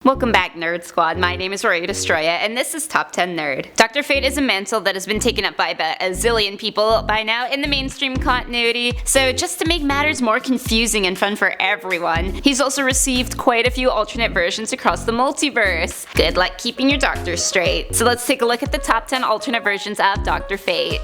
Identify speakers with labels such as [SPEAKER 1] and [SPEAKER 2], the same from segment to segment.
[SPEAKER 1] Welcome back, Nerd Squad. My name is Rory Destroya, and this is Top 10 Nerd. Dr. Fate is a mantle that has been taken up by about a zillion people by now in the mainstream continuity, so just to make matters more confusing and fun for everyone, he's also received quite a few alternate versions across the multiverse. Good luck keeping your doctors straight. So let's take a look at the top 10 alternate versions of Dr. Fate.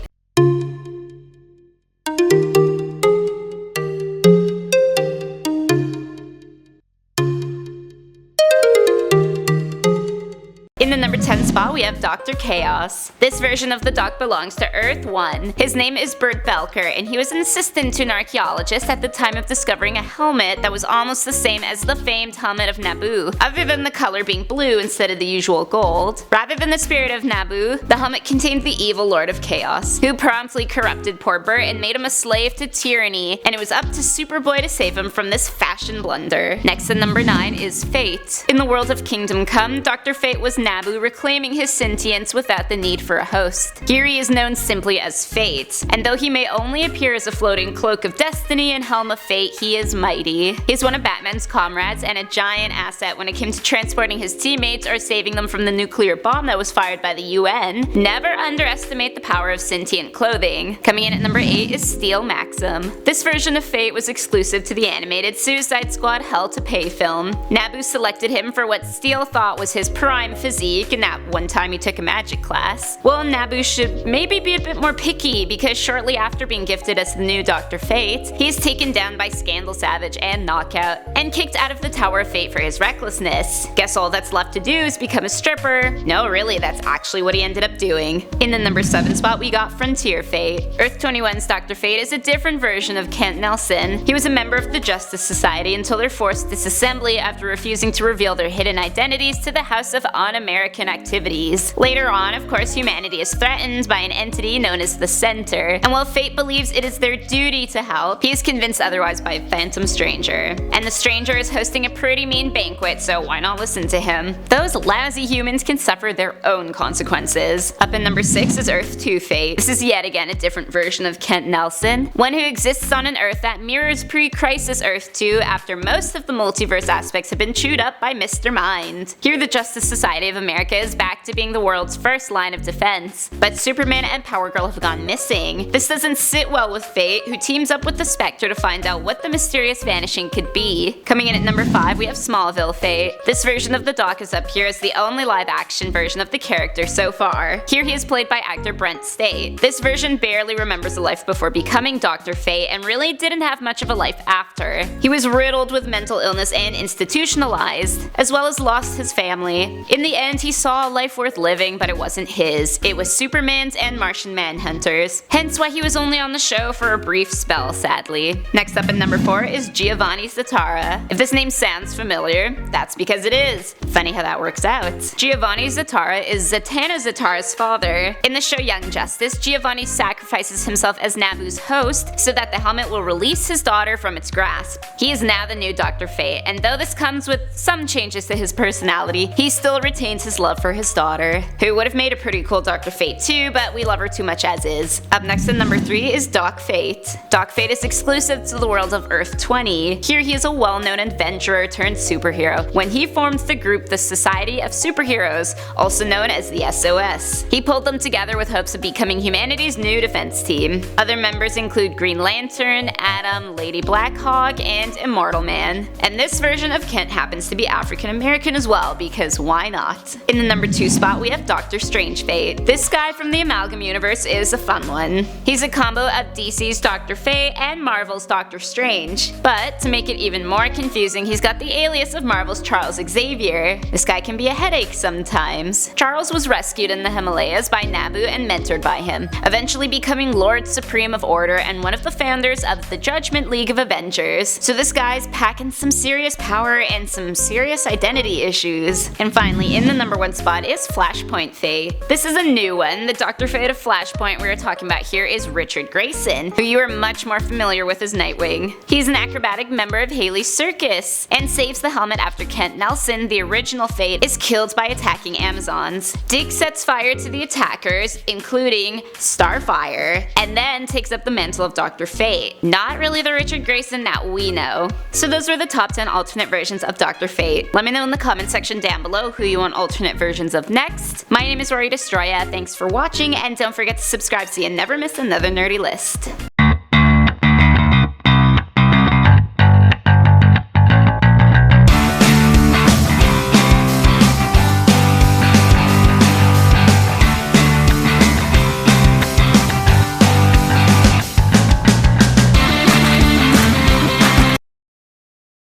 [SPEAKER 1] In the number 10 spot, we have Dr. Chaos. This version of the Doc belongs to Earth 1. His name is Bert Belker, and he was an assistant to an archaeologist at the time of discovering a helmet that was almost the same as the famed helmet of Naboo, other than the color being blue instead of the usual gold. Rather than the spirit of Naboo, the helmet contained the evil Lord of Chaos, who promptly corrupted poor Bert and made him a slave to tyranny, and it was up to Superboy to save him from this fashion blunder. Next at number 9 is Fate. In the world of Kingdom Come, Dr. Fate was Naboo reclaiming his sentience without the need for a host. Here he is known simply as Fate, and though he may only appear as a floating cloak of destiny and helm of fate, he is mighty. He's one of Batman's comrades and a giant asset when it came to transporting his teammates or saving them from the nuclear bomb that was fired by the UN. Never underestimate the power of sentient clothing. Coming in at number 8 is Steel MAXUM. This version of Fate was exclusive to the animated Suicide Squad Hell to Pay film. Naboo selected him for what Steel thought was his prime physique, and that one time he took a magic class. Well, Naboo should maybe be a bit more picky, because shortly after being gifted as the new Dr. Fate, he is taken down by Scandal Savage and Knockout, and kicked out of the Tower of Fate for his recklessness. Guess all that's left to do is become a stripper. No, really, that's actually what he ended up doing. In the number 7 spot, we got Frontier Fate. Earth 21's Dr. Fate is a different version of Kent Nelson. He was a member of the Justice Society until their forced disassembly after refusing to reveal their hidden identities to the House of Un-American Activities. Later on, of course, humanity is threatened by an entity known as the Center, and while Fate believes it is their duty to help, he is convinced otherwise by a phantom stranger. And the stranger is hosting a pretty mean banquet, so why not listen to him? Those lousy humans can suffer their own consequences. Up in number 6 is Earth 2 Fate. This is yet again a different version of Kent Nelson, one who exists on an Earth that mirrors pre-crisis Earth 2 after most of the multiverse aspects have been chewed up by Mr. Mind. Here the Justice Society of America is back to being the world's first line of defense, but Superman and Power Girl have gone missing. This doesn't sit well with Fate, who teams up with the Spectre to find out what the mysterious vanishing could be. Coming in at number 5, we have Smallville Fate. This version of the Doc is up here as the only live-action version of the character so far. Here he is played by actor Brent State. This version barely remembers a life before becoming Dr. Fate and really didn't have much of a life after. He was riddled with mental illness and institutionalized, as well as lost his family. In the end, he saw a life worth living, but it wasn't his. It was Superman's and Martian Manhunter's, hence why he was only on the show for a brief spell, sadly. Next up at number 4 is GIOVANNI ZATARA. If this name sounds familiar, that's because it is. Funny how that works out. GIOVANNI ZATARA is Zatanna ZATARA's father. In the show Young Justice, GIOVANNI sacrifices himself as Naboo's host so that the helmet will release his daughter from its grasp. He is now the new Dr. Fate, and though this comes with some changes to his personality, he still retains his love for his daughter, who would have made a pretty cool Dr. Fate too, but we love her too much as is. Up next at number 3 is Doc Fate. Doc Fate is exclusive to the world of Earth 20. Here he is a well-known adventurer turned superhero when he formed the group the Society of Superheroes, also known as the SOS. He pulled them together with hopes of becoming humanity's new defense team. Other members include Green Lantern, Atom, Lady Blackhawk, and Immortal Man. And this version of Kent happens to be African American as well, because why not? In the number 2 spot, we have Dr. Strangefate. This guy from the Amalgam universe is a fun one. He's a combo of DC's Dr. Fate and Marvel's Doctor Strange. But to make it even more confusing, he's got the alias of Marvel's Charles Xavier. This guy can be a headache sometimes. Charles was rescued in the Himalayas by Naboo and mentored by him, eventually becoming Lord Supreme of Order and one of the founders of the Judgment League of Avengers. So this guy's packing some serious power and some serious identity issues. And finally, in the number 1 spot is Flashpoint Fate. This is a new one. The Dr. Fate of Flashpoint we are talking about here is Richard Grayson, who you are much more familiar with as Nightwing. He's an acrobatic member of Haley's Circus, and saves the helmet after Kent Nelson, the original Fate, is killed by attacking Amazons. Dick sets fire to the attackers, including Starfire. fire, and then takes up the mantle of Dr. Fate. Not really the Richard Grayson that we know. So those were the top 10 alternate versions of Dr. Fate. Let me know in the comment section down below who you want alternate versions of next. My name is Rory Destroya, thanks for watching, and don't forget to subscribe so you never miss another nerdy list.